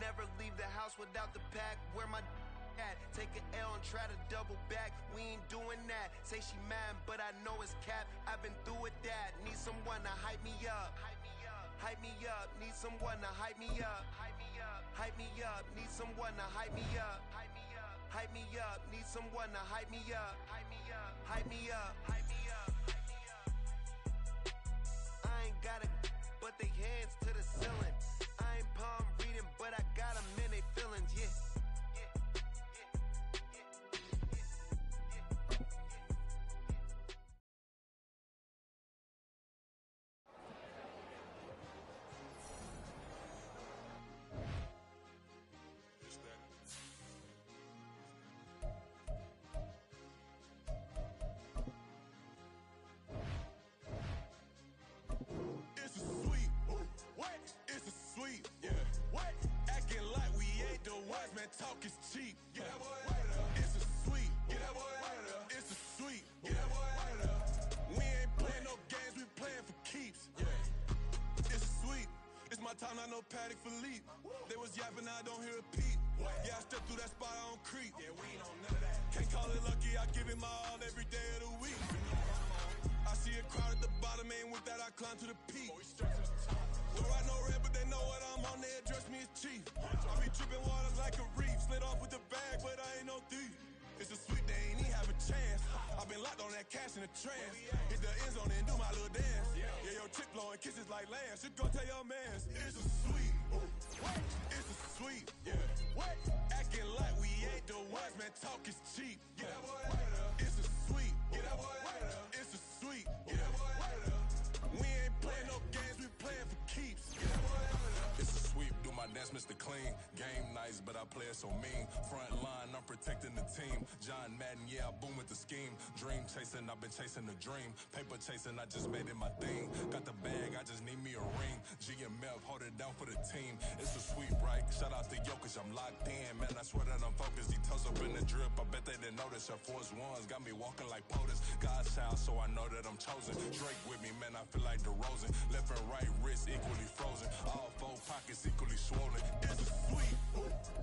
never leave the house without the pack. Where my at? Take an L and try to double back. We ain't doing that. Say she mad, but I know it's cap. I've been through with that. Need someone to hype me up. Hype me up. Need someone to hype me up. Hype me up. Need someone to hype me up. Hype me up. Need someone to hype me up. Hype me up. I ain't got a, but they hands to the ceiling. I ain't palm reading, but I got them in they feelings. Yeah. Man, talk is cheap. Get that boy out of there. It's a sweep. Get that boy out of there. It's a sweep. Get that boy out of there. We ain't playing no games, we playing for keeps. Yeah. It's a sweep. It's my time, I know Paddock Philippe. They was yapping, I don't hear a peep. Yeah, I stepped through that spot, I don't creep. Yeah, we ain't on none of that. Can't call it lucky, I give it my all every day of the week. I see a crowd at the bottom, ain't with that, I climb to the peak. Don't write no red, but they know what I'm on, they address me as chief. I be dripping water like a reef, slid off with the bag, but I ain't no thief. It's a sweet, they ain't even have a chance. I've been locked on that cash in a trance. Hit the end zone and do my little dance. Yeah, your chick blowing kisses like Lance. Should go tell your mans. It's a sweet. It's a sweet. Yeah. What? Acting like we ain't the ones, man. Talk is cheap. Get that boy out of there. It's a sweet. Get that boy out of there. It's a sweet. Get that boy out of there. We ain't playing no games, we playing for keeps. Get that boy out of there. It's a sweep, do my dance, Mr. Clean. Game nice, but I play it so mean. Front line, I'm protecting the team. John Madden, yeah, I boom with the scheme. Dream chasing, I've been chasing the dream. Paper chasing, I just made it my thing. Got the bag, I just need me a ring. GMF, hold it down for the team. It's a sweep, right? Shout out to Jokic, I'm locked in. Man, I swear that I'm focused. He toes up in the drip, I bet they didn't notice. Air Force Ones got me walking like POTUS. God's child, so I know that I'm chosen. Drake with me, man, I feel like DeRozan. Left and right wrist equally frozen. All four pockets equally swollen. It's a sweep.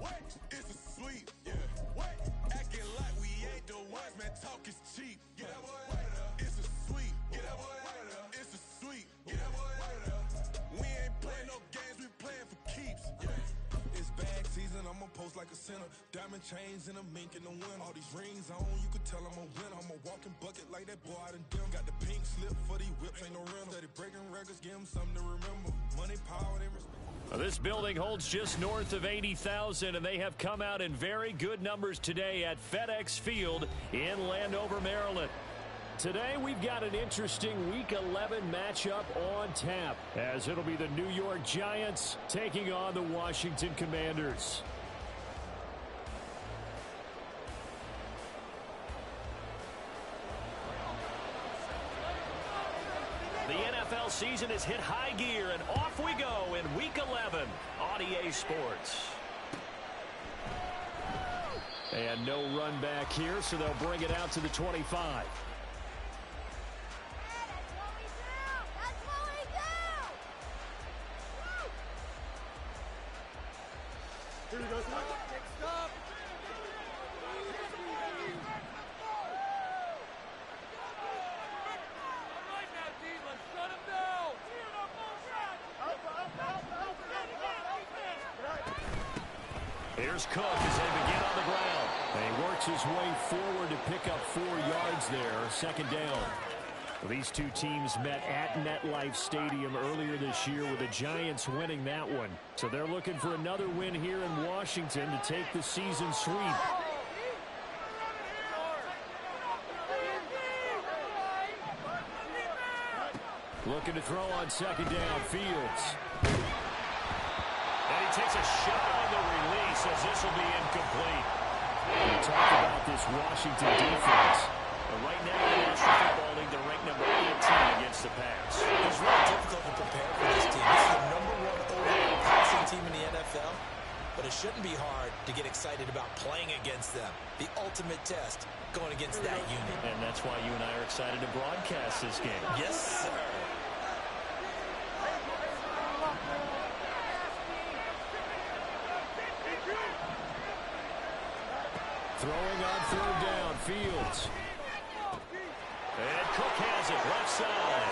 What? It's a sweep. Yeah. What? Acting like we ain't the ones, man. Talk is cheap. Get that boy out of there. It's a sweep. Get that boy out of there. It's a sweep. Get that boy out of there. We ain't playing no games, we playing for keeps. Yeah. It's bag season, I'ma post like a sinner. Diamond chains and a mink in the wind. All these rings on, you could tell I'm a winner. I'm a walking bucket like that boy out in dim. Got the pink slip for these whips, ain't no rental. Steady breaking records, give them something to remember. Money, power, and respect. This building holds just north of 80,000, and they have come out in very good numbers today at FedEx Field in Landover, Maryland. Today we've got an interesting Week 11 matchup on tap, as it'll be the New York Giants taking on the Washington Commanders. The NFL season has hit high gear, and off we go in Week 11 on EA Sports. And no run back here, so they'll bring it out to the 25. Here we go. Stop. Here's Cook as they begin on the ground. And he works his way forward to pick up 4 yards there, second down. Well, these two teams met at MetLife Stadium earlier this year, with the Giants winning that one. So they're looking for another win here in Washington to take the season sweep. Looking to throw on second down, Fields. And he takes a shot on the release as this will be incomplete. We talked about this Washington defense. But right now in the National Football League, they're ranked number 18 against the pass. It's really difficult to prepare for this team. This is the number 1 overall passing team in the NFL. But it shouldn't be hard to get excited about playing against them. The ultimate test going against that unit. And that's why you and I are excited to broadcast this game. Yes, sir. Throwing on third down, Fields. And Cook has it, left side.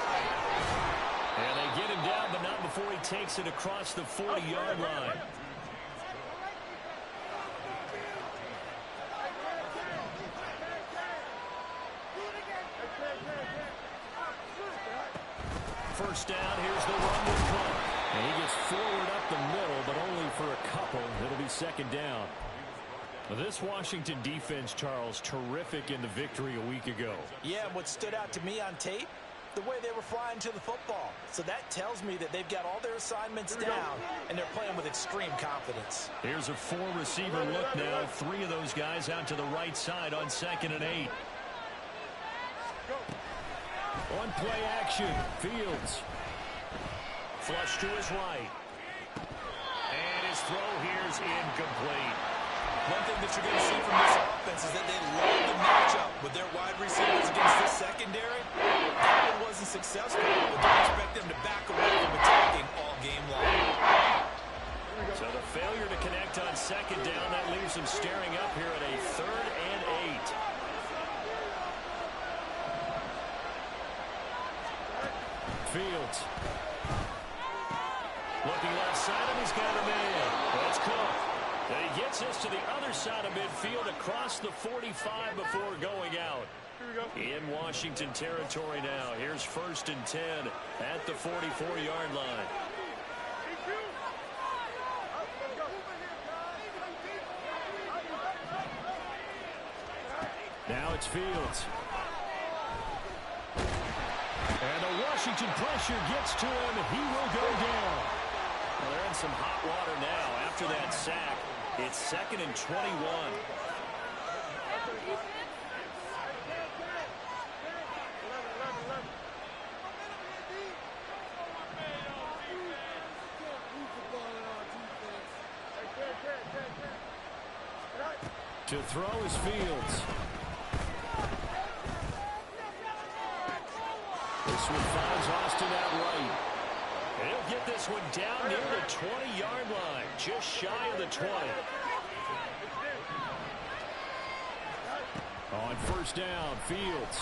And they get him down, but not before he takes it across the 40-yard line. First down, here's the run with Cook. And he gets forward up the middle, but only for a couple. It'll be second down. This Washington defense, Charles, terrific in the victory a week ago. Yeah, what stood out to me on tape, the way they were flying to the football. So that tells me that they've got all their assignments down, and they're playing with extreme confidence. Here's a four-receiver look now. Three of those guys out to the right side on 2nd and 8. On play action, Fields. Flush to his right. And his throw here's incomplete. One thing that you're going to see from this offense is that they love the matchup with their wide receivers against this secondary. That one wasn't successful, but don't expect them to back away from attacking all game long. So the failure to connect on 2nd down, that leaves them staring up here at a 3rd and 8. Fields. Looking left side, and he's got a man. That's Cook. And he gets us to the other side of midfield across the 45 before going out. In Washington territory now. Here's 1st and 10 at the 44-yard line. Now it's Fields. And the Washington pressure gets to him. He will go down. Well, they're in some hot water now after that sack. It's 2nd and 21. To throw is Fields. This one finds Austin at right. And he'll get this one down near the 20-yard line, just shy of the 20. On 1st down, Fields.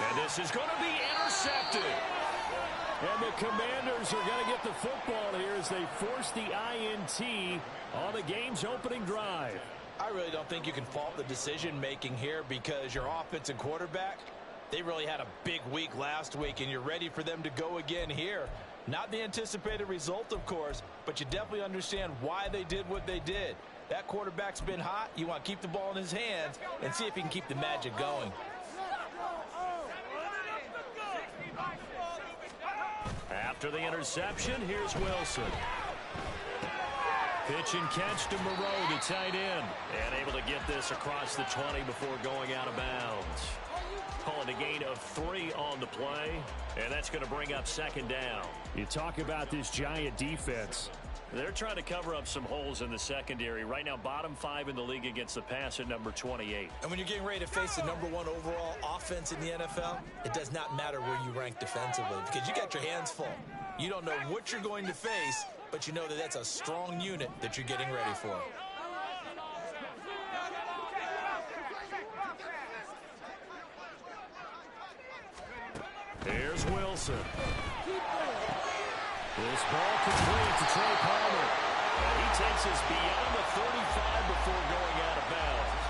And this is going to be intercepted. And the Commanders are going to get the football here as they force the INT on the game's opening drive. I really don't think you can fault the decision-making here because your offensive quarterback, they really had a big week last week, and you're ready for them to go again here. Not the anticipated result, of course, but you definitely understand why they did what they did. That quarterback's been hot. You want to keep the ball in his hands and see if he can keep the magic going. After the interception, here's Wilson. Pitch and catch to Moreau, the tight end. And able to get this across the 20 before going out of bounds. Calling a gain of 3 on the play, and that's going to bring up 2nd down. You talk about this Giant defense. They're trying to cover up some holes in the secondary. Right now, bottom 5 in the league against the pass at number 28. And when you're getting ready to face the number 1 overall offense in the NFL, it does not matter where you rank defensively because you got your hands full. You don't know what you're going to face, but you know that that's a strong unit that you're getting ready for. Here's Wilson. This ball complete to Trey Palmer. And he takes us beyond the 35 before going out of bounds.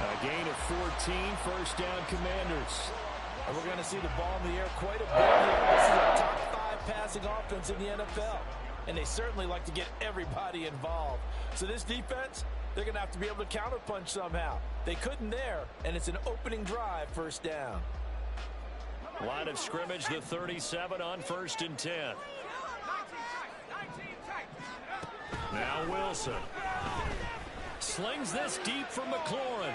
A gain of 14, 1st down Commanders. And we're going to see the ball in the air quite a bit here. This is a top 5 passing offense in the NFL. And they certainly like to get everybody involved. So this defense, they're going to have to be able to counterpunch somehow. They couldn't there, and it's an opening drive, 1st down. Line of scrimmage, the 37 on 1st and 10. Now Wilson. Slings this deep from McLaurin.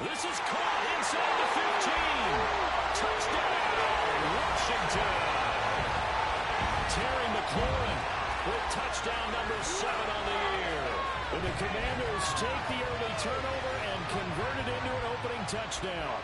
This is caught inside the 15. Touchdown, Washington. Terry McLaurin with touchdown number 7 on the year. And the Commanders take the early turnover and convert it into an opening touchdown.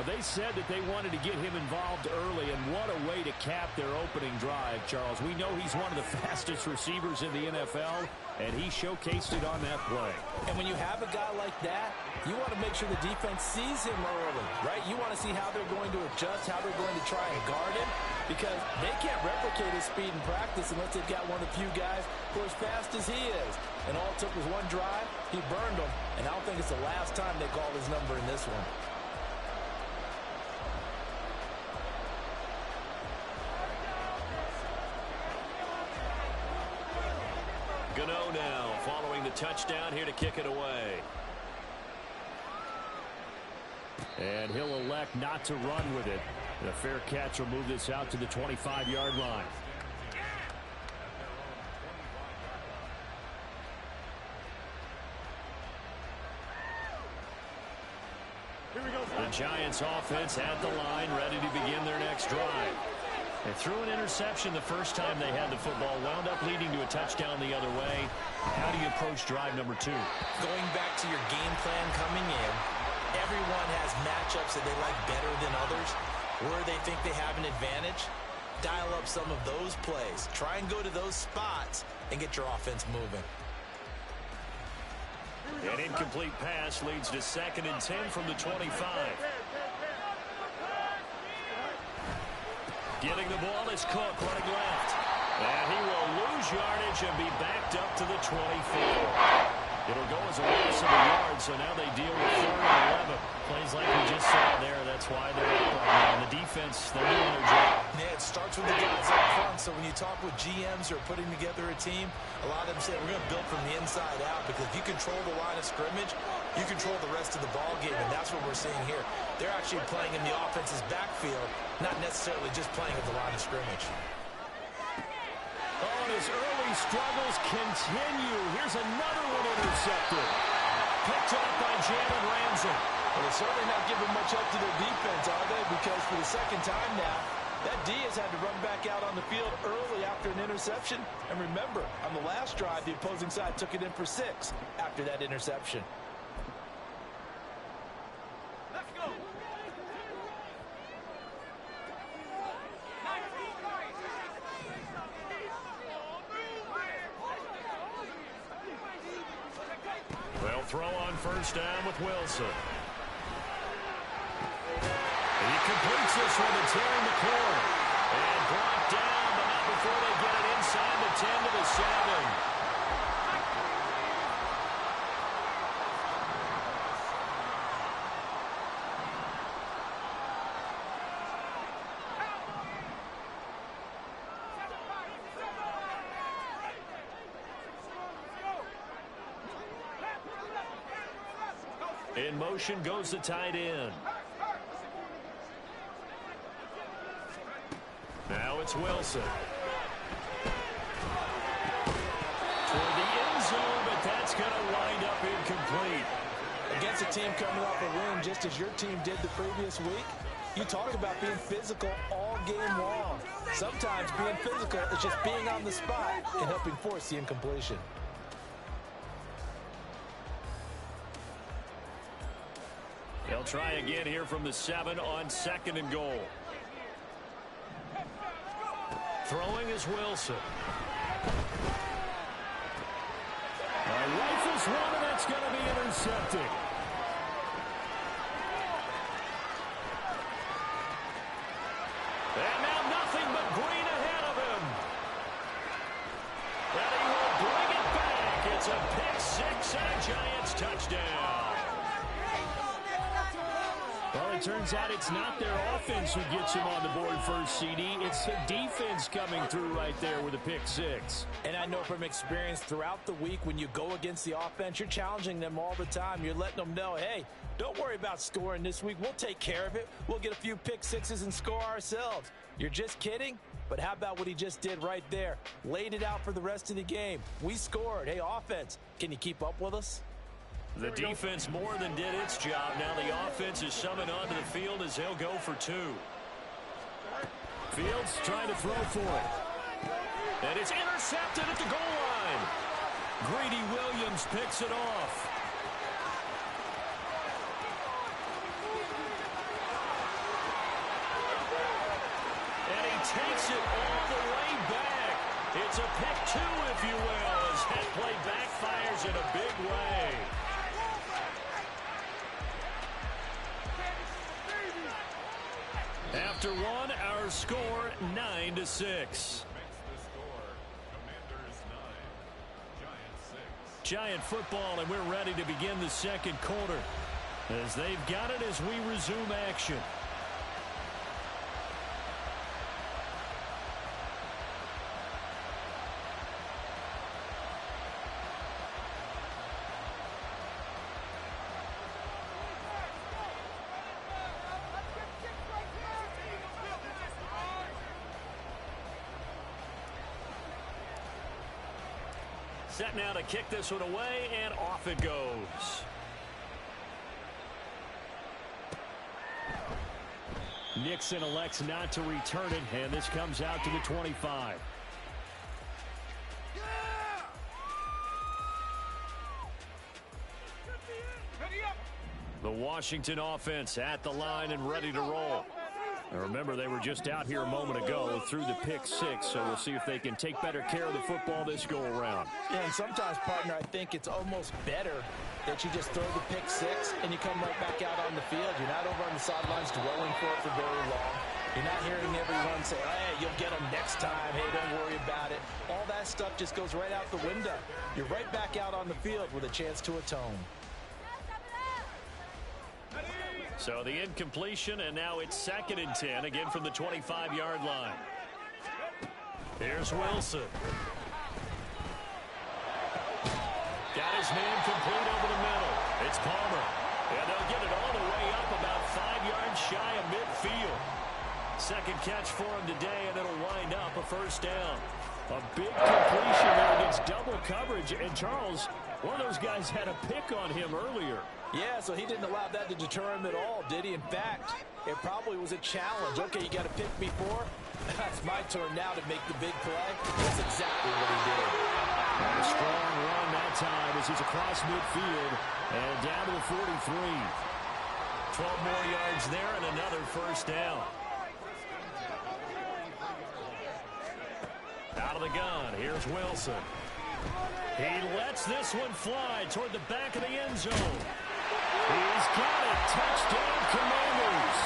They said that they wanted to get him involved early, and what a way to cap their opening drive, Charles. We know he's one of the fastest receivers in the NFL, and he showcased it on that play. And when you have a guy like that, you want to make sure the defense sees him early, right? You want to see how they're going to adjust, how they're going to try and guard him, because they can't replicate his speed in practice unless they've got one of the few guys who are as fast as he is. And all it took was one drive, he burned them, and I don't think it's the last time they called his number in this one. Gano now following the touchdown here to kick it away. And he'll elect not to run with it. And a fair catch will move this out to the 25-yard line. The Giants offense at the line, ready to begin their next drive. They threw an interception the first time they had the football, wound up leading to a touchdown the other way. How do you approach drive number 2? Going back to your game plan coming in, everyone has matchups that they like better than others. Where they think they have an advantage, dial up some of those plays. Try and go to those spots and get your offense moving. An incomplete pass leads to 2nd and 10 from the 25. Getting the ball is Cook running left. And he will lose yardage and be backed up to the 24. It'll go as a loss of a yard, so now they deal with 3rd and 11. Plays like we just saw there. That's why they're up right now. And the defense, they're doing their job. Yeah, it starts with the guys up front. So when you talk with GMs who are putting together a team, a lot of them say we're going to build from the inside out, because if you control the line of scrimmage, you control the rest of the ball game, and that's what we're seeing here. They're actually playing in the offense's backfield, not necessarily just playing at the line of scrimmage. Oh, and his early struggles continue. Here's another one intercepted. Picked up by Jalen Ramsey. Well, they're certainly not giving much up to their defense, are they? Because for the second time now, that D has had to run back out on the field early after an interception. And remember, on the last drive, the opposing side took it in for 6 after that interception. Let's go. They'll throw on first down with Wilson. He completes this one to tearing the corner. And brought down, but not before they get it inside the 10 to the 7. In motion goes the tight end. Now it's Wilson. Toward the end zone, but that's going to wind up incomplete. Against a team coming off a win, just as your team did the previous week, you talk about being physical all game long. Sometimes being physical is just being on the spot and helping force the incompletion. They'll try again here from the 7 on 2nd and goal. Throwing is Wilson. Rifles one, and that's going to be intercepted. And now nothing but green ahead of him. And he will bring it back. It's a pick 6 and a Giants touchdown. Well, it turns out it's not their offense who gets him on the board first, CD. It's the defense coming through right there with a pick 6. And I know from experience throughout the week, when you go against the offense, you're challenging them all the time. You're letting them know, hey, don't worry about scoring this week. We'll take care of it. We'll get a few pick 6s and score ourselves. You're just kidding? But how about what he just did right there? Laid it out for the rest of the game. We scored. Hey, offense, can you keep up with us? The defense more than did its job. Now the offense is summoned onto the field as they'll go for 2. Fields trying to throw for it. And it's intercepted at the goal line. Greedy Williams picks it off. takes it all the way back. It's a pick two, if you will, as that play backfires in a big way. After one, our score 9-6. Giant football, and we're ready to begin the second quarter as they've got it as we resume action. Set now to kick this one away, and off it goes. Nixon elects not to return it, and this comes out to the 25. The Washington offense at the line and ready to roll. Now remember, they were just out here a moment ago through the pick six, so we'll see if they can take better care of the football this go-around. Yeah, and sometimes, partner, I think it's almost better that you just throw the pick six and you come right back out on the field. You're not over on the sidelines dwelling for it for very long. You're not hearing everyone say, hey, you'll get them next time. Hey, don't worry about it. All that stuff just goes right out the window. You're right back out on the field with a chance to atone. So the incompletion, and now it's 2nd and 10, again from the 25-yard line. Here's Wilson. Got his man complete over the middle. It's Palmer. And they'll get it all the way up about 5 yards shy of midfield. Second catch for him today, and it'll wind up a first down. A big completion there against double coverage. And Charles, one of those guys had a pick on him earlier. Yeah, so he didn't allow that to deter him at all, did he? In fact, it probably was a challenge. Okay, you got to pick me four. It's my turn now to make the big play. That's exactly what he did. A strong run that time as he's across midfield and down to the 43. 12 more yards there and another first down. Out of the gun, here's Wilson. He lets this one fly toward the back of the end zone. He's got it. Touchdown, Commanders.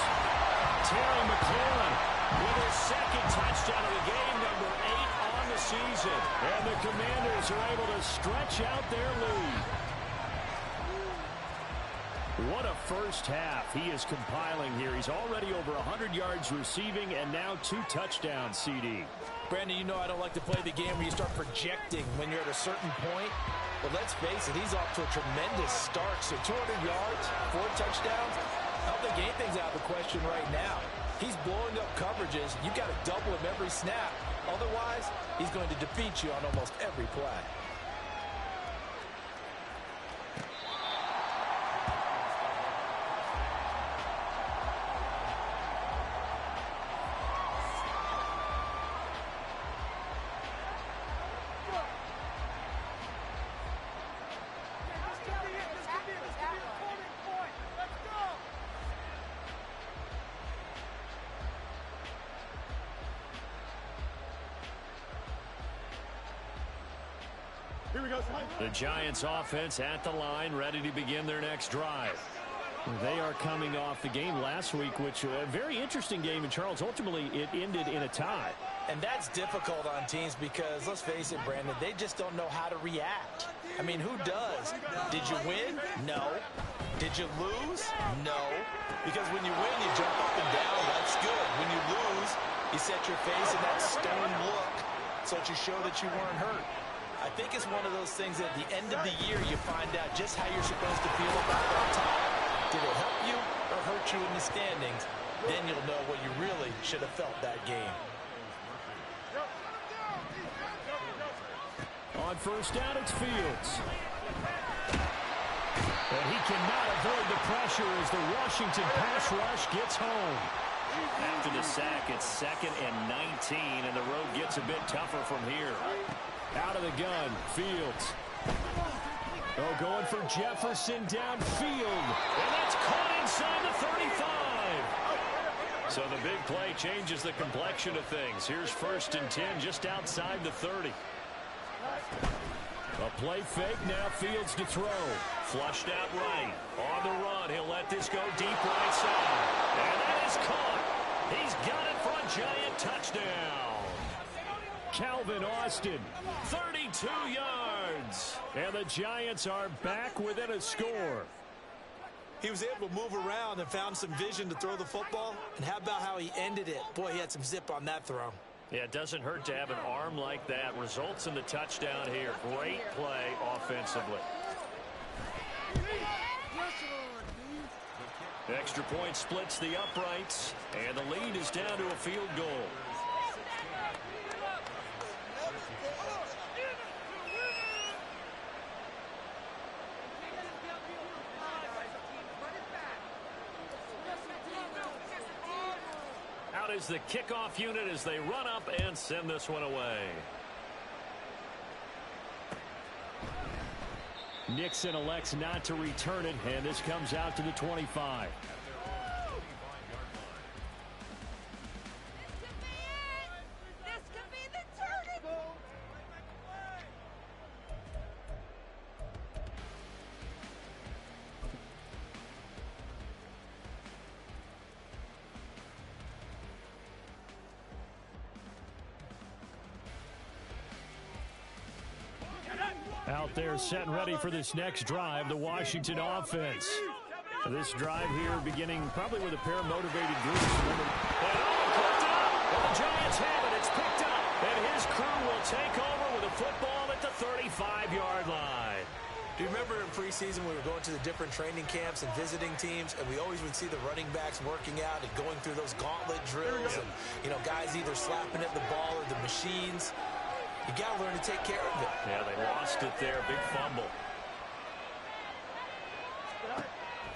Terry McLaurin with his second touchdown of the game, number 8 on the season. And the Commanders are able to stretch out their lead. What a first half he is compiling here. He's already over 100 yards receiving and now 2 touchdowns, CD. Brandon, you know I don't like to play the game where you start projecting when you're at a certain point. But let's face it, he's off to a tremendous start. So 200 yards, 4 touchdowns. I don't think anything's out of the question right now. He's blowing up coverages. You've got to double him every snap. Otherwise, he's going to defeat you on almost every play. The Giants offense at the line, ready to begin their next drive. They are coming off the game last week, which was a very interesting game, and Charles, ultimately it ended in a tie. And that's difficult on teams because, let's face it, Brandon, they just don't know how to react. I mean, who does? Did you win? No. Did you lose? No. Because when you win, you jump up and down. That's good. When you lose, you set your face in that stone look so that you show that you weren't hurt. I think it's one of those things that at the end of the year you find out just how you're supposed to feel about that tie. Did it help you or hurt you in the standings? Then you'll know what you really should have felt that game. On first down, it's Fields. And he cannot avoid the pressure as the Washington pass rush gets home. After the sack, it's 2nd and 19, and the road gets a bit tougher from here. Out of the gun, Fields. Oh, going for Jefferson downfield. And that's caught inside the 35. So the big play changes the complexion of things. Here's 1st and 10 just outside the 30. A play fake, now Fields to throw. Flushed out right. On the run, he'll let this go deep right side. And that is caught. He's got it for a Giant touchdown. Calvin Austin, 32 yards. And the Giants are back within a score. He was able to move around and found some vision to throw the football. And how about how he ended it? Boy, he had some zip on that throw. Yeah, it doesn't hurt to have an arm like that. Results in the touchdown here. Great play offensively. Extra point splits the uprights, and the lead is down to a field goal. Out is the kickoff unit as they run up and send this one away. Nixon elects not to return it, and this comes out to the 25. Out there set and ready for this next drive, the Washington offense. This drive here beginning probably with a pair of motivated groups. And picked up. Well, the Giants have it. It's picked up. And his crew will take over with a football at the 35-yard line. Do you remember in preseason we were going to the different training camps and visiting teams, and we always would see the running backs working out and going through those gauntlet drills and, you know, guys either slapping at the ball or the machines. You got to learn to take care of it. Yeah, they lost it there. Big fumble.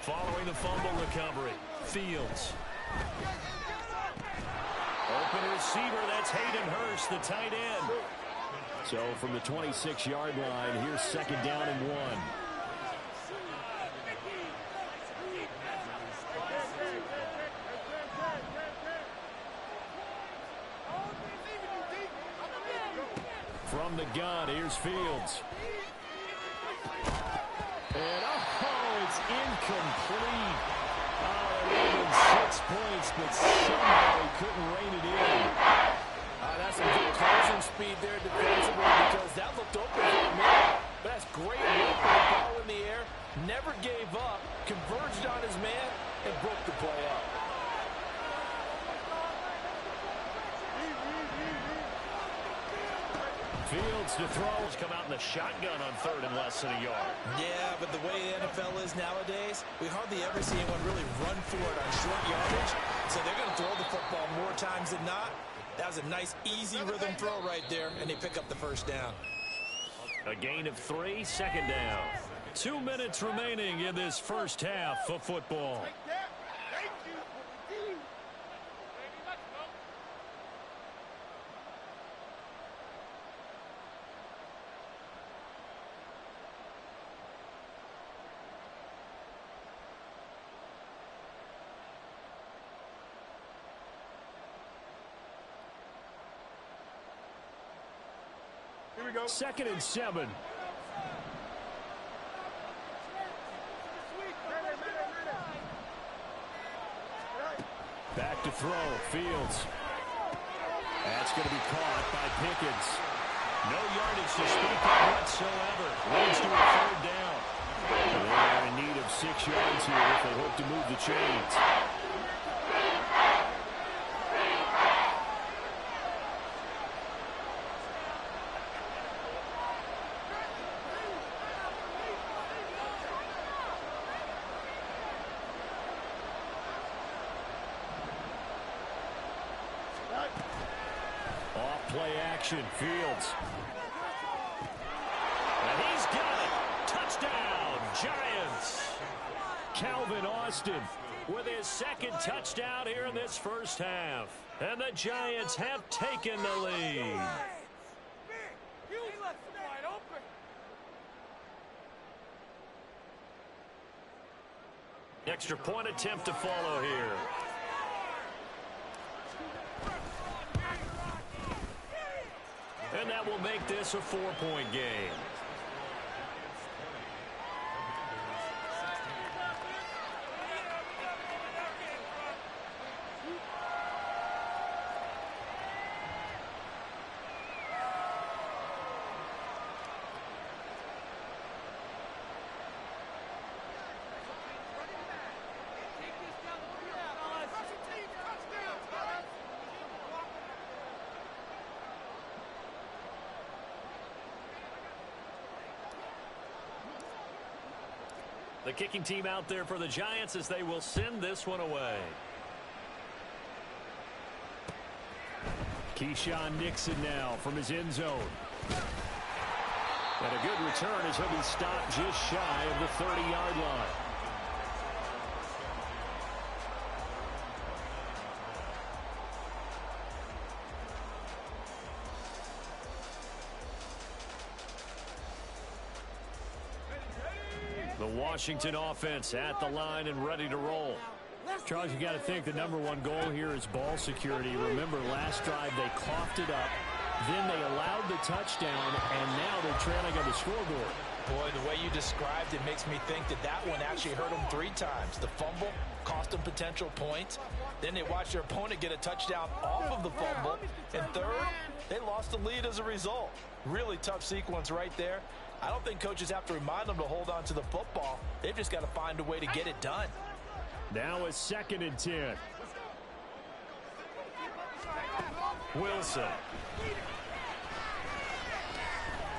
Following the fumble recovery, Fields. Open receiver, that's Hayden Hurst, the tight end. So from the 26-yard line, here's 2nd down and 1. From the gun, here's Fields. And, oh, it's incomplete. Oh, 6 points, but somehow he couldn't rein it in. That's some good closing speed there defensively because that looked open for a minute. But that's great work with the ball in the air. Never gave up, converged on his man, and broke the play up. Fields to throw. Come out in the shotgun on 3rd and less than a yard. Yeah, but the way the NFL is nowadays, we hardly ever see anyone really run for it on short yardage. So they're going to throw the football more times than not. That was a nice, easy rhythm throw right there, and they pick up the 1st down. A gain of 3, 2nd down. 2 minutes remaining in this first half of football. Here we go. 2nd and 7. Back to throw, Fields. That's going to be caught by Pickens. No yardage to speak of whatsoever. Leads to a 3rd down. They're in need of 6 yards here if they hope to move the chains. Play action, Fields. And he's got it. Touchdown, Giants. Calvin Austin with his 2nd touchdown here in this first half. And the Giants have taken the lead. Extra point attempt to follow here. And that will make this a 4-point game. The kicking team out there for the Giants as they will send this one away. Keyshawn Nixon now from his end zone. And a good return as he'll be stopped just shy of the 30-yard line. The Washington offense at the line and ready to roll. Charles, you got to think the #1 goal here is ball security. Remember, last drive they coughed it up, then they allowed the touchdown, and now they're trailing on the scoreboard. Boy, the way you described it makes me think that that one actually hurt them 3 times. The fumble cost them potential points. Then they watched their opponent get a touchdown off of the fumble. And third, they lost the lead as a result. Really tough sequence right there. I don't think coaches have to remind them to hold on to the football. They've just got to find a way to get it done. Now a 2nd and 10. Wilson.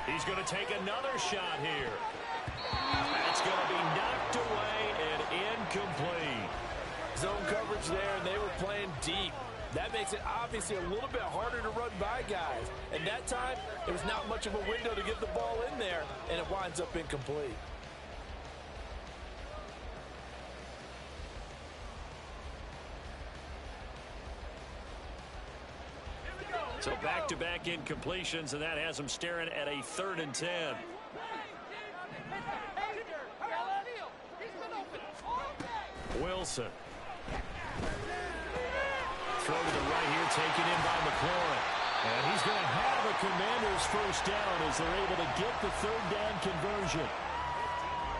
He's going to take another shot here. That's going to be knocked away and incomplete. Zone coverage there, and they were playing deep. That makes it obviously a little bit harder to run by guys. And that time, there was not much of a window to get the ball in there, and it winds up incomplete. So back-to-back incompletions, and that has them staring at a 3rd and 10. Wilson. Throw to the right here, taken in by McLaurin. And he's going to have a Commanders first down as they're able to get the 3rd down conversion.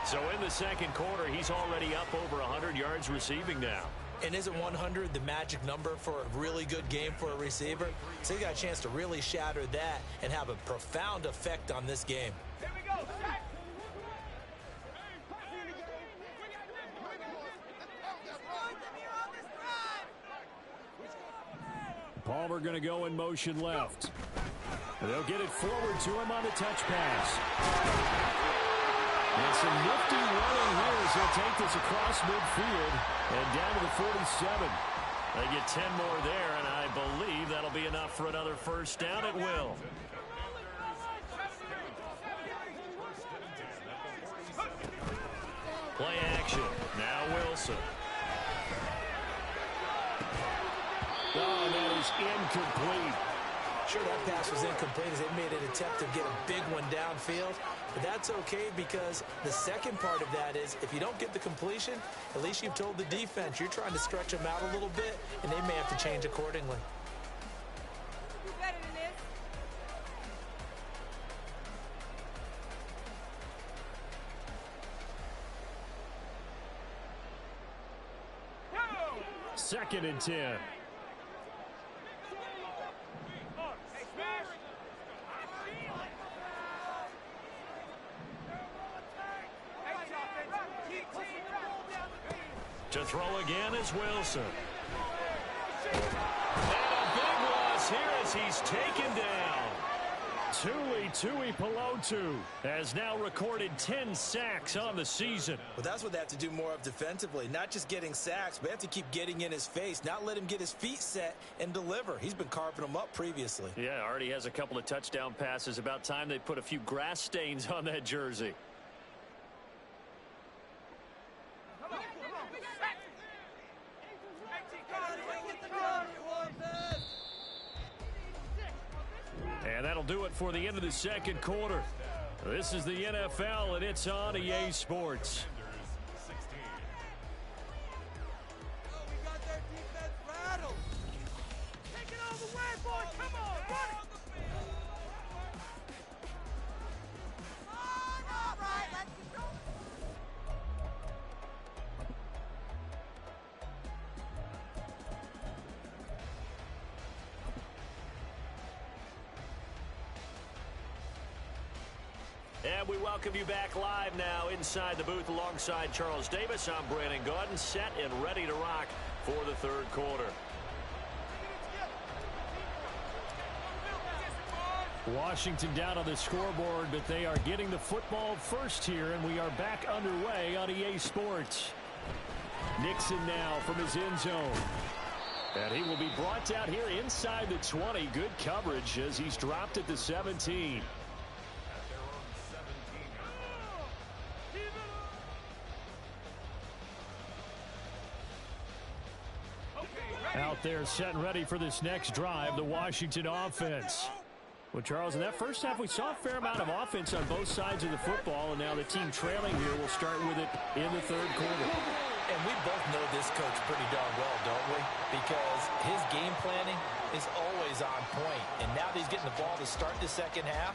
So in the 2nd quarter, he's already up over 100 yards receiving now. And isn't 100 the magic number for a really good game for a receiver? So he got a chance to really shatter that and have a profound effect on this game. Here we go. Palmer going to go in motion left. They'll get it forward to him on the touch pass. And some nifty running here as he'll take this across midfield and down to the 47. They get 10 more there, and I believe that'll be enough for another first down at will. Play action. Now Wilson. Oh, that is incomplete. Sure, that pass was incomplete as they made an attempt to get a big one downfield. But that's okay because the second part of that is if you don't get the completion, at least you've told the defense you're trying to stretch them out a little bit, and they may have to change accordingly. You better than this. 2nd and 10. To throw again is Wilson. And a big loss here as he's taken down. Tui Pelotu has now recorded 10 sacks on the season. Well, that's what they have to do more of defensively. Not just getting sacks, but they have to keep getting in his face, not let him get his feet set and deliver. He's been carving them up previously. Yeah, already has a couple of touchdown passes. About time they put a few grass stains on that jersey. And that'll do it for the end of the 2nd quarter. This is the NFL, and it's on EA Sports. We got their defense rattled. Take it all the way, boys. Come on, run it. And we welcome you back live now inside the booth alongside Charles Davis. I'm Brandon Gaudin, set and ready to rock for the third quarter. Washington down on the scoreboard, but they are getting the football first here, and we are back underway on EA Sports. Nixon now from his end zone. And he will be brought down here inside the 20. Good coverage as he's dropped at the 17. Out there set and ready for this next drive, the Washington offense. Well, Charles, in that first half, we saw a fair amount of offense on both sides of the football, and now the team trailing here will start with it in the third quarter. And we both know this coach pretty darn well, don't we? Because his game planning is always on point. And now that he's getting the ball to start the second half,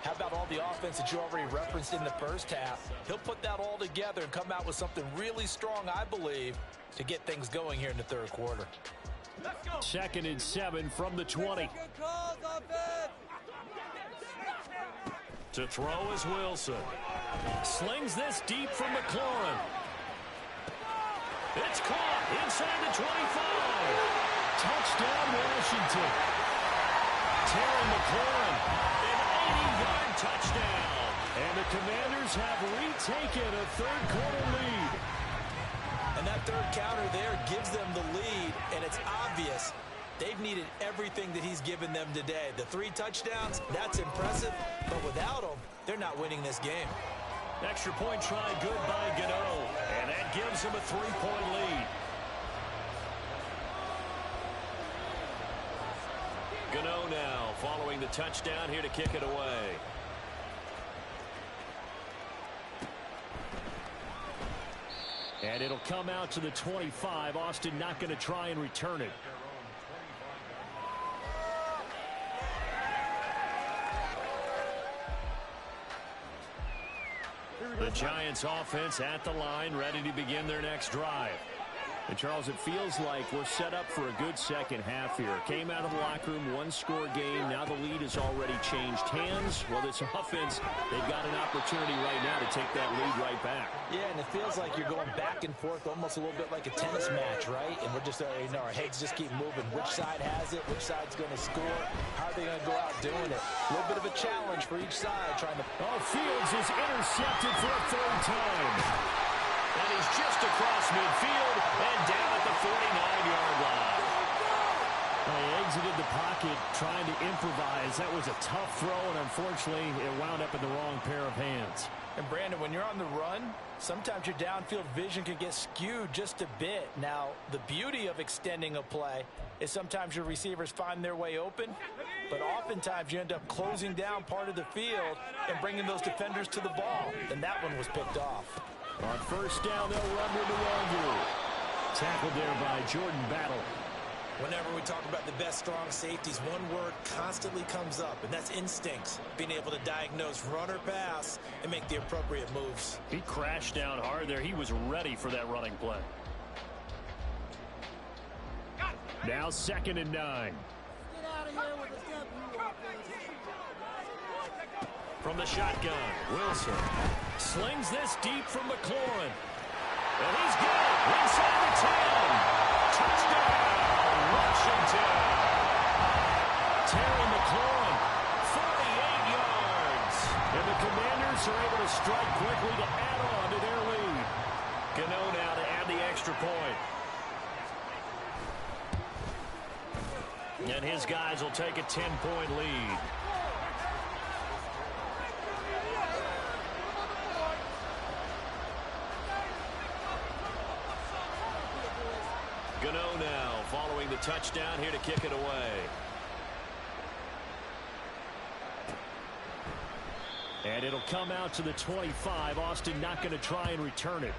how about all the offense that you already referenced in the first half? He'll put that all together and come out with something really strong, I believe, to get things going here in the third quarter. Second and 7 from the 20. To throw is Wilson. Slings this deep from McLaurin. It's caught inside the 25. Touchdown, Washington. Terry McLaurin, an 80-yard touchdown. And the Commanders have retaken a third quarter lead. And that third counter there gives them the lead, and it's obvious they've needed everything that he's given them today. The 3 touchdowns, that's impressive, but without them, they're not winning this game. Extra point try good by Gano, and that gives him a 3-point lead. Gano now following the touchdown here to kick it away. And it'll come out to the 25. Austin not going to try and return it. The Giants offense at the line, ready to begin their next drive. And Charles, it feels like we're set up for a good second half here. Came out of the locker room, 1-score game. Now the lead has already changed hands. Well, this offense, they've got an opportunity right now to take that lead right back. Yeah, and it feels like you're going back and forth almost a little bit like a tennis match, right? And we're just, our heads just keep moving. Which side has it? Which side's going to score? How are they going to go out doing it? A little bit of a challenge for each side trying to... Oh, Fields is intercepted for a third time. And he's just across midfield and down at the 49-yard line. He exited the pocket trying to improvise. That was a tough throw, and unfortunately, it wound up in the wrong pair of hands. And, Brandon, when you're on the run, sometimes your downfield vision can get skewed just a bit. Now, the beauty of extending a play is sometimes your receivers find their way open, but oftentimes you end up closing down part of the field and bringing those defenders to the ball. And that one was picked off. On first down, they'll run with Nwangu. Tackled there by Jordan Battle. Whenever we talk about the best strong safeties, one word constantly comes up, and that's instincts. Being able to diagnose run or pass and make the appropriate moves. He crashed down hard there. He was ready for that running play. Now 2nd and 9. Get out of here with the step. From the shotgun, Wilson slings this deep from McLaurin. And he's got it inside the 10. Touchdown, Washington. Terry McLaurin, 48 yards. And the Commanders are able to strike quickly to add on to their lead. Gano now to add the extra point. And his guys will take a 10-point lead. Gano now following the touchdown here to kick it away. And it'll come out to the 25. Austin not going to try and return it.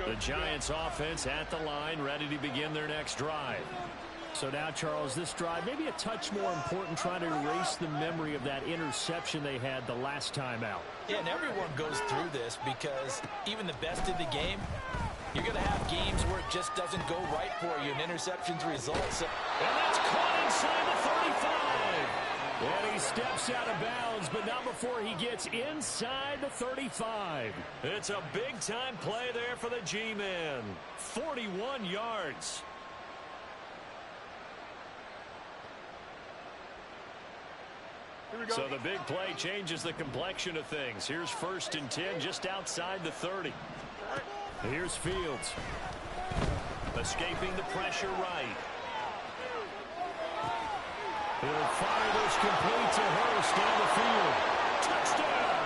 The Giants offense at the line, ready to begin their next drive. So now, Charles, this drive maybe a touch more important, trying to erase the memory of that interception they had the last time out. Yeah, and everyone goes through this because even the best in the game, you're going to have games just doesn't go right for you, and interceptions result. So and that's caught inside the 35. And he steps out of bounds, but not before he gets inside the 35. It's a big-time play there for the G-Man. 41 yards. So the big play changes the complexion of things. Here's 1st and 10 just outside the 30. Here's Fields. Escaping the pressure right. He'll fire this complete to Hurst down the field. Touchdown!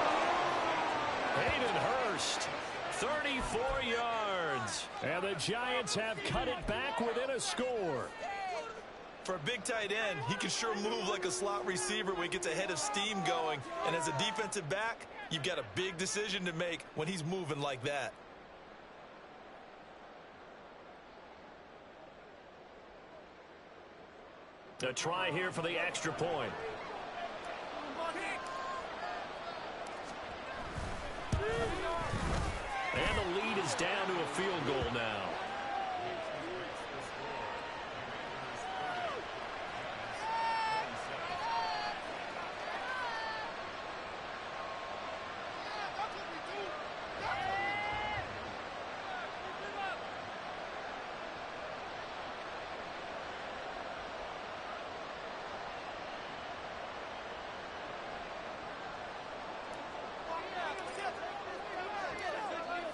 Hayden Hurst, 34 yards. And the Giants have cut it back within a score. For a big tight end, he can sure move like a slot receiver when he gets a head of steam going. And as a defensive back, you've got a big decision to make when he's moving like that. A try here for the extra point. And the lead is down to a field goal now.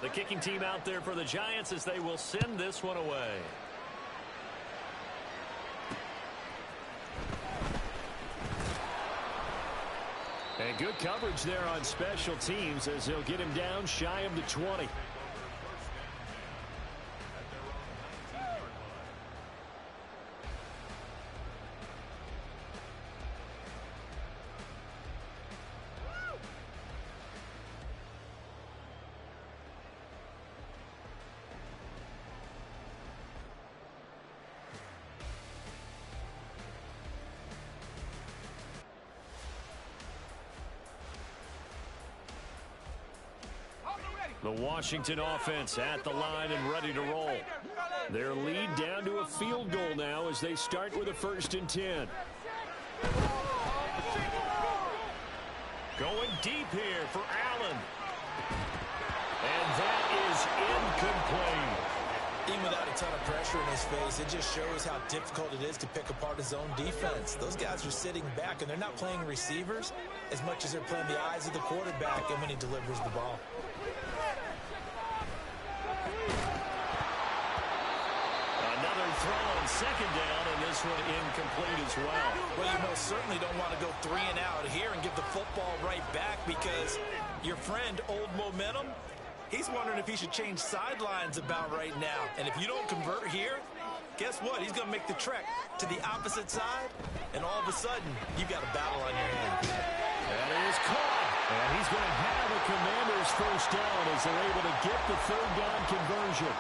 The kicking team out there for the Giants as they will send this one away. And good coverage there on special teams as they'll get him down shy of the 20. The Washington offense at the line and ready to roll. Their lead down to a field goal now as they start with a 1st and 10. Going deep here for Allen. And that is incomplete. Even without a ton of pressure in his face, it just shows how difficult it is to pick apart his own defense. Those guys are sitting back, and they're not playing receivers as much as they're playing the eyes of the quarterback and when he delivers the ball. Another throw on 2nd down, and this one incomplete as well. Well, you most certainly don't want to go 3 and out here and give the football right back because your friend, Old Momentum, he's wondering if he should change sidelines about right now. And if you don't convert here, guess what? He's going to make the trek to the opposite side, and all of a sudden, you've got a battle on your hands. That is caught. And he's going to have a Commanders 1st down as they're able to get the 3rd down conversion.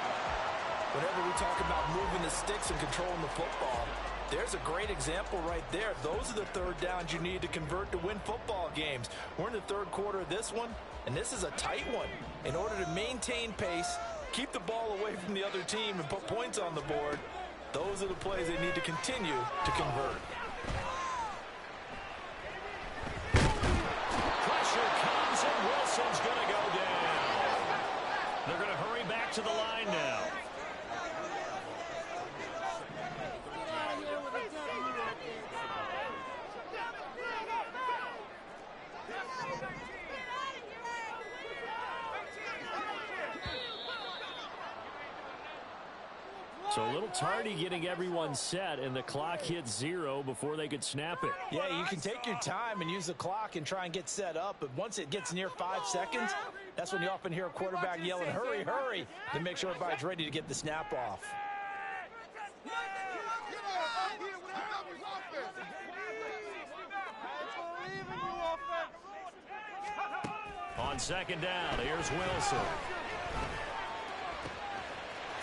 Whenever we talk about moving the sticks and controlling the football, there's a great example right there. Those are the 3rd downs you need to convert to win football games. We're in the 3rd quarter of this one, and this is a tight one. In order to maintain pace, keep the ball away from the other team, and put points on the board, those are the plays they need to continue to convert. Pressure comes, and Wilson's going to go down. They're going to hurry back to the line now. So a little tardy getting everyone set, and the clock hit 0 before they could snap it. Yeah, you can take your time and use the clock and try and get set up, but once it gets near 5 seconds, that's when you often hear a quarterback yelling, hurry, hurry, to make sure everybody's ready to get the snap off. On 2nd down, here's Wilson.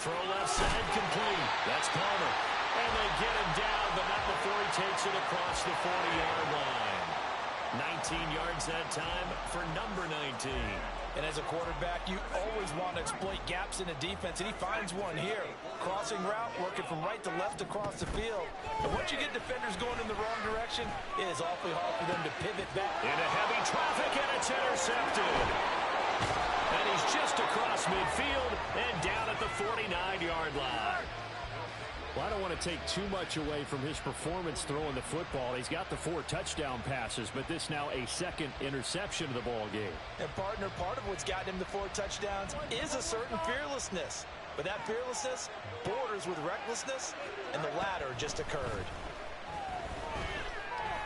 Throw left side complete. That's Palmer. And they get him down, but not before he takes it across the 40-yard line. 19 yards that time for number 19. And as a quarterback, you always want to exploit gaps in the defense, and he finds one here. Crossing route, working from right to left across the field. And once you get defenders going in the wrong direction, it is awfully hard for them to pivot back. Into heavy traffic, and it's intercepted. And he's just across midfield and down at the 49-yard line. Well, I don't want to take too much away from his performance throwing the football. He's got the 4 touchdown passes, but this now a second interception of the ball game. And, partner, part of what's gotten him the 4 touchdowns is a certain fearlessness. But that fearlessness borders with recklessness, and the latter just occurred.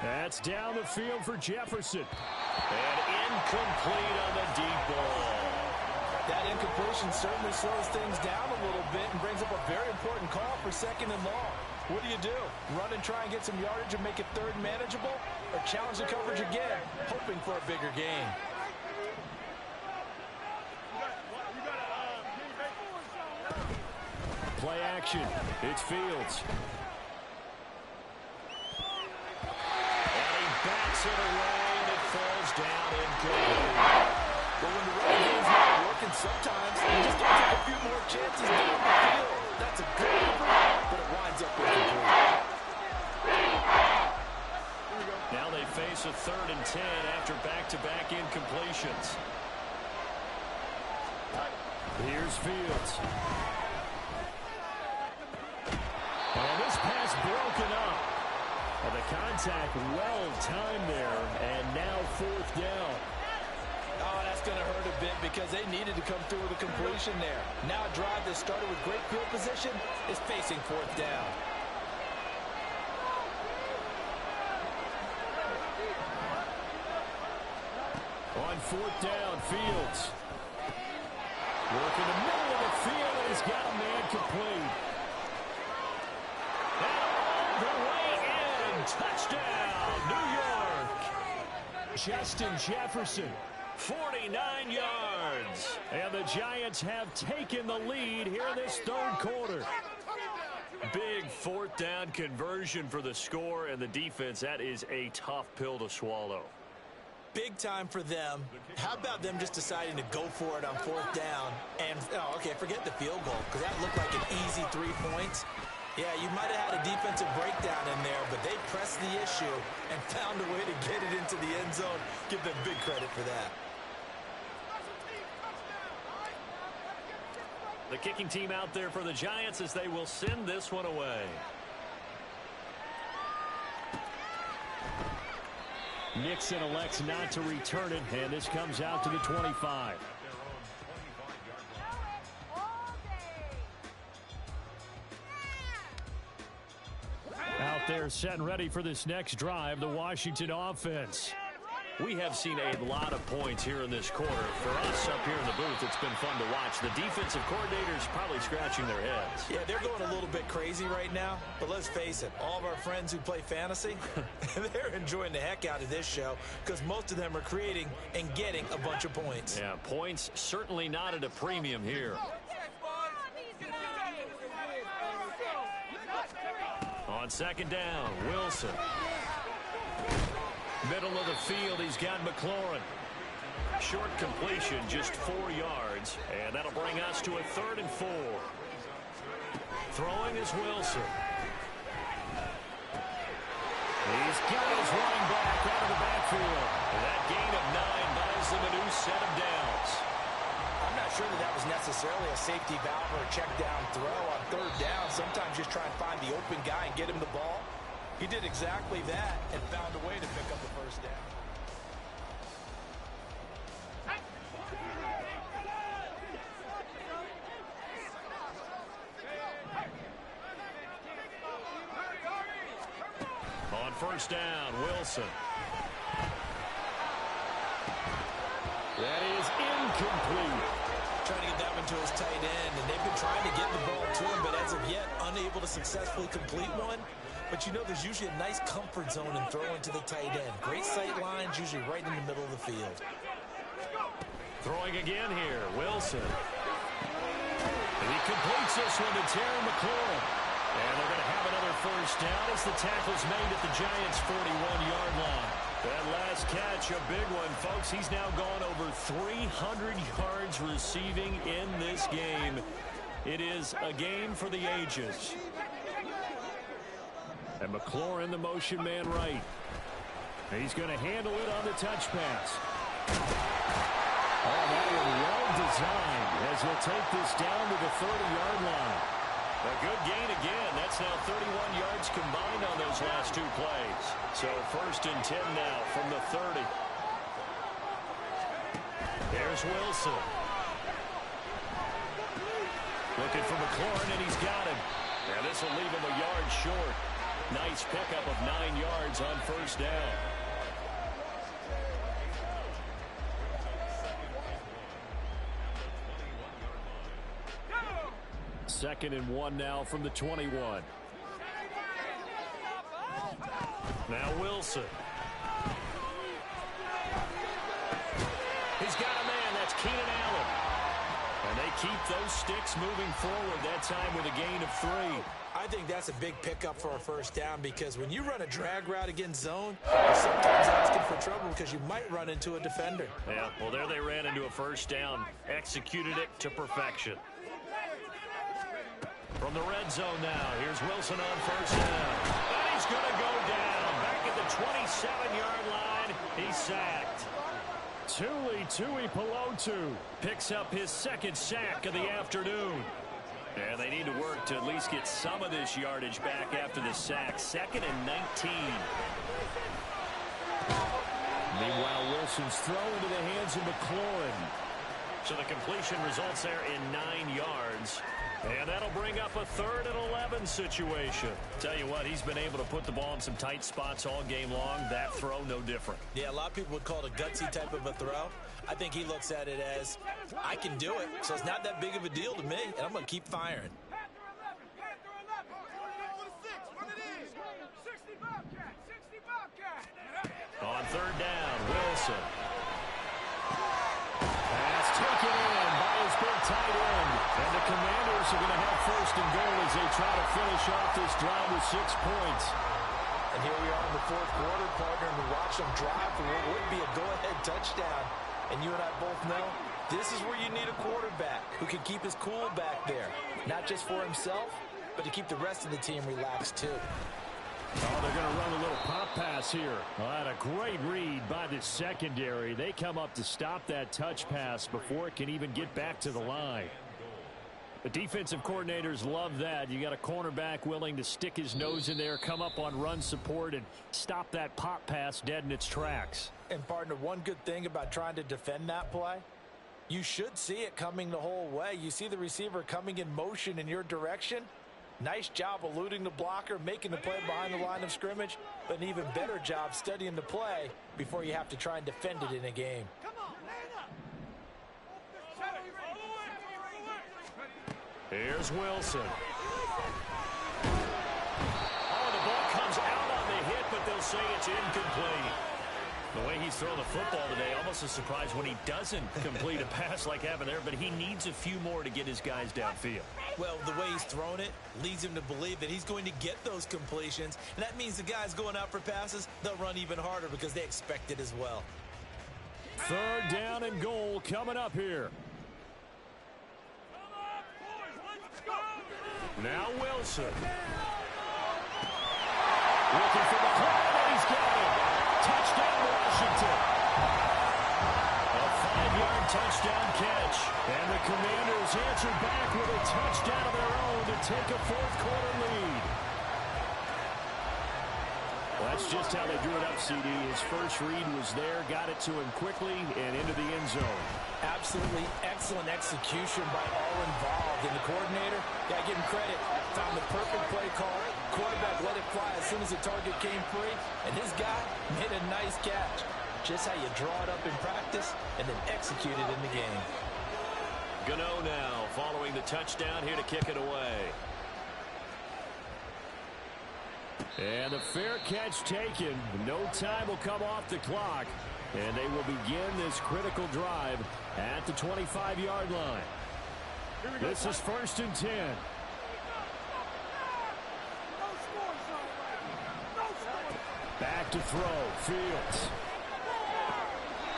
That's down the field for Jefferson. And incomplete on the deep ball. That incompletion certainly slows things down a little bit and brings up a very important call for 2nd and long. What do? Run and try and get some yardage and make it 3rd manageable? Or challenge the coverage again, hoping for a bigger gain? Play action. It's Fields. And he backs it away, and it falls down incomplete. But when the running game's not working, sometimes you just got to take a few more chances down the field. That's a good effort, but it winds up incomplete. Now they face a 3rd and 10 after back-to-back incompletions. Here's Fields. And this pass broken up. And the contact well timed there, and now 4th down. Oh, that's going to hurt a bit because they needed to come through with a completion there. Now a drive that started with great field position is facing 4th down. On 4th down, Fields. Work in the middle of the field, and he's got a man complete. And all the way in. Touchdown, New York. Justin Jefferson. 49 yards. And the Giants have taken the lead here in this 3rd quarter. Big 4th down conversion for the score, and the defense, that is a tough pill to swallow. Big time for them. How about them just deciding to go for it on 4th down? And, forget the field goal, because that looked like an easy 3 points. Yeah, you might have had a defensive breakdown in there, but they pressed the issue and found a way to get it into the end zone. Give them big credit for that. The kicking team out there for the Giants as they will send this one away. Nixon elects not to return it, and this comes out to the 25. Out there set and ready for this next drive, the Washington offense. We have seen a lot of points here in this quarter. For us up here in the booth, it's been fun to watch. The defensive coordinators probably scratching their heads. Yeah, they're going a little bit crazy right now. But let's face it, all of our friends who play fantasy, they're enjoying the heck out of this show because most of them are creating and getting a bunch of points. Yeah, points certainly not at a premium here. On 2nd down, Wilson. Middle of the field, he's got McLaurin. Short completion, just 4 yards, and that'll bring us to a 3rd and 4. Throwing is Wilson. He's got his running back out of the backfield. And that gain of 9 buys them a new set of downs. I'm not sure that was necessarily a safety valve or a check down throw on 3rd down. Sometimes just try and find the open guy and get him the ball. He did exactly that and found a way to pick up the 1st down. On 1st down, Wilson. That is incomplete. Trying to get that one to his tight end, and they've been trying to get the ball to him, but as of yet, unable to successfully complete one. But you know there's usually a nice comfort zone in throwing to the tight end. Great sight lines, usually right in the middle of the field. Throwing again here, Wilson. And he completes this one to Terry McLaurin. And they're going to have another 1st down as the tackle's made at the Giants' 41-yard line. That last catch, a big one, folks. He's now gone over 300 yards receiving in this game. It is a game for the ages. And McLaurin, the motion man right. He's going to handle it on the touch pass. Oh, that was well designed as he'll take this down to the 30-yard line. A good gain again. That's now 31 yards combined on those last two plays. So 1st and 10 now from the 30. There's Wilson. Looking for McLaurin, and he's got him. And this will leave him a yard short. Nice pickup of 9 yards on 1st down. 2nd and 1 now from the 21. Now Wilson. He's got a man. That's Keenan Allen. And they keep those sticks moving forward, that time with a gain of 3. I think that's a big pickup for a 1st down because when you run a drag route against zone, you're sometimes asking for trouble because you might run into a defender. Yeah, well, there they ran into a 1st down. Executed it to perfection. From the red zone now, here's Wilson on 1st down. And he's going to go down. Back at the 27-yard line, he's sacked. Tui Pelotu picks up his 2nd sack of the afternoon. And they need to work to at least get some of this yardage back after the sack. 2nd and 19. Meanwhile, Wilson's throw into the hands of McLaurin. So the completion results there in 9 yards. And that'll bring up a 3rd and 11 situation. Tell you what, he's been able to put the ball in some tight spots all game long. That throw, no different. Yeah, a lot of people would call it a gutsy type of a throw. I think he looks at it as, I can do it, so it's not that big of a deal to me, and I'm going to keep firing. On 3rd down, Wilson. Pass taken in by his big tight end. And the Commanders are going to have 1st and goal as they try to finish off this drive with 6 points. And here we are in the 4th quarter, partner, and we watch them drive for what would be a go-ahead touchdown. And you and I both know this is where you need a quarterback who can keep his cool back there. Not just for himself, but to keep the rest of the team relaxed too. Oh, they're going to run a little pop pass here. Well, that a great read by the secondary. They come up to stop that touch pass before it can even get back to the line. The defensive coordinators love that. You got a cornerback willing to stick his nose in there, come up on run support, and stop that pop pass dead in its tracks. And, partner, one good thing about trying to defend that play, you should see it coming the whole way. You see the receiver coming in motion in your direction. Nice job eluding the blocker, making the play behind the line of scrimmage, but an even better job studying the play before you have to try and defend it in a game. Here's Wilson. Oh, the ball comes out on the hit, but they'll say it's incomplete. The way he's throwing the football today, almost a surprise when he doesn't complete a pass like happened there, but he needs a few more to get his guys downfield. Well, the way he's thrown it leads him to believe that he's going to get those completions, and that means the guys going out for passes, they'll run even harder because they expect it as well. 3rd down and goal coming up here. Now Wilson. Looking for the McLaurin, and he's got it. Touchdown, Washington. A 5-yard touchdown catch. And the Commanders answered back with a touchdown of their own to take a 4th quarter lead. Well, that's just how they drew it up, CD. His first read was there, got it to him quickly, and into the end zone. Absolutely excellent execution by all involved. And the coordinator, got to give him credit, found the perfect play call. Quarterback let it fly as soon as the target came free. And his guy made a nice catch. Just how you draw it up in practice and then execute it in the game. Gano now following the touchdown here to kick it away. And a fair catch taken. No time will come off the clock. And they will begin this critical drive at the 25-yard line. This is 1st and 10. Back to throw. Fields.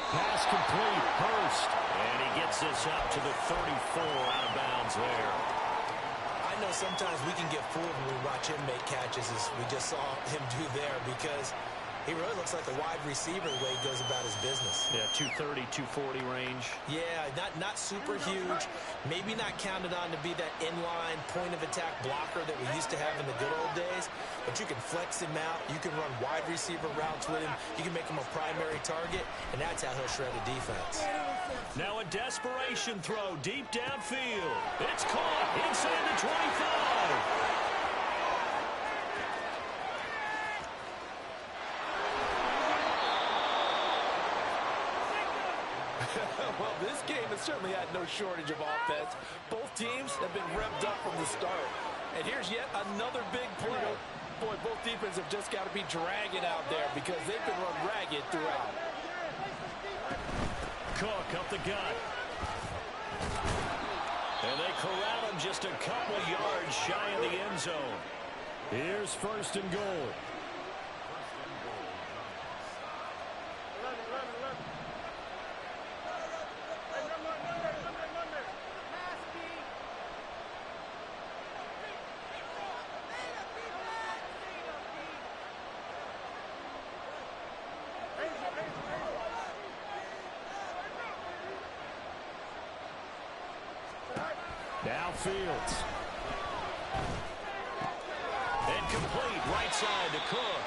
Pass complete. Hurst. And he gets this up to the 34 out of bounds there. I know sometimes we can get fooled when we watch him make catches, as we just saw him do there, because he really looks like a wide receiver the way he goes about his business. Yeah, 230, 240 range. Yeah, not super huge. Maybe not counted on to be that inline point-of-attack blocker that we used to have in the good old days. But you can flex him out. You can run wide receiver routes with him. You can make him a primary target, and that's how he'll shred a defense. Now a desperation throw deep downfield. It's caught inside the 25. Well, this game has certainly had no shortage of offense. Both teams have been revved up from the start. And here's yet another big play. Boy, both defenses have just got to be dragging out there because they've been run ragged throughout. Cook up the gut. And they corral him just a couple yards shy of the end zone. Here's first and goal. Now Fields. And complete right side to Cook.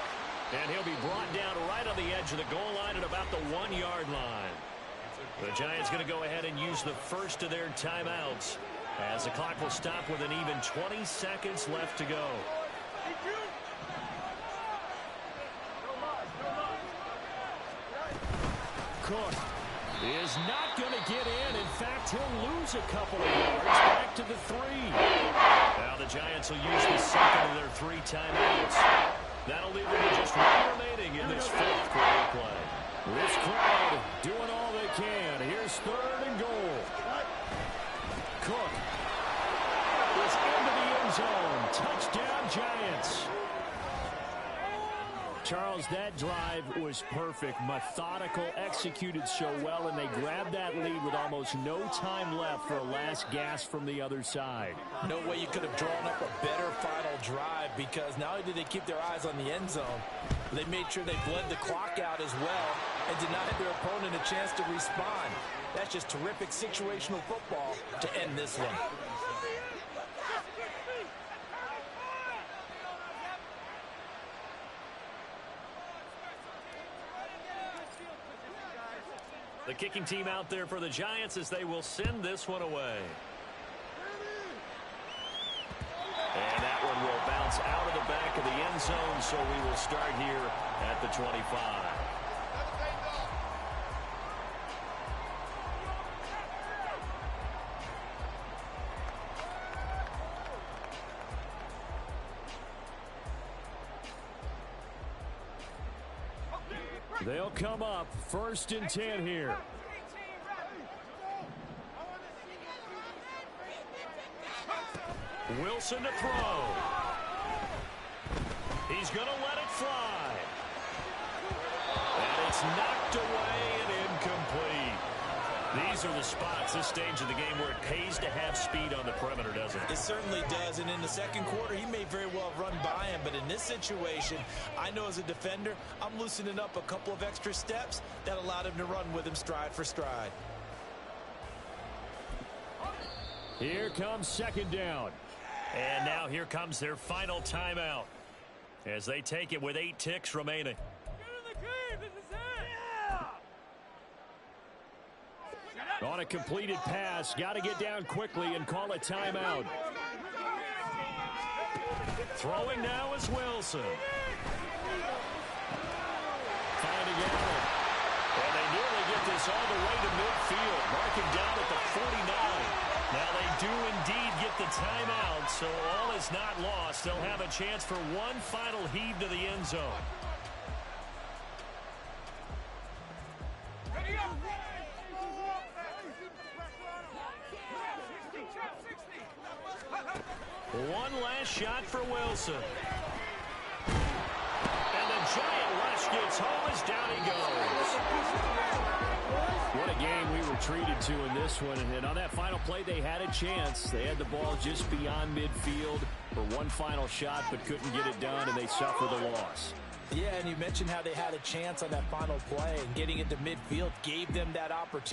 And he'll be brought down right on the edge of the goal line at about the 1-yard line. The Giants going to go ahead and use the first of their timeouts as the clock will stop with an even 20 seconds left to go. Cook is not going to get in. In fact, he'll lose a couple of yards back to the 3. Now the Giants will use the second of their 3 timeouts. That'll leave them with just 1 remaining in this 4th quarter play. This crowd doing all they can. Here's 3rd and goal. Cook is into the end zone. Touchdown, Giants. Charles, that drive was perfect, methodical, executed so well, and they grabbed that lead with almost no time left for a last gasp from the other side. No way you could have drawn up a better final drive, because not only did they keep their eyes on the end zone, they made sure they bled the clock out as well and denied their opponent a chance to respond. That's just terrific situational football to end this one. The kicking team out there for the Giants as they will send this one away. And that one will bounce out of the back of the end zone, so we will start here at the 25. They'll come up 1st and 10 here. Wilson to throw. He's going to let it fly. And it's knocked away and incomplete. These are the spots, this stage of the game, where it pays to have speed on the perimeter, doesn't it? It certainly does, and in the second quarter, he may very well have run by him, but in this situation, I know as a defender, I'm loosening up a couple of extra steps that allowed him to run with him stride for stride. Here comes 2nd down. And now here comes their final timeout as they take it with 8 ticks remaining. On a completed pass, got to get down quickly and call a timeout. Throwing now is Wilson. Finding Allen. And they nearly get this all the way to midfield, marking down at the 49. Now they do indeed get the timeout, so all is not lost. They'll have a chance for one final heave to the end zone. One last shot for Wilson. And the giant rush gets home as down he goes. What a game we were treated to in this one. And on that final play, they had a chance. They had the ball just beyond midfield for one final shot, but couldn't get it done, and they suffered the loss. Yeah, and you mentioned how they had a chance on that final play, and getting into midfield gave them that opportunity.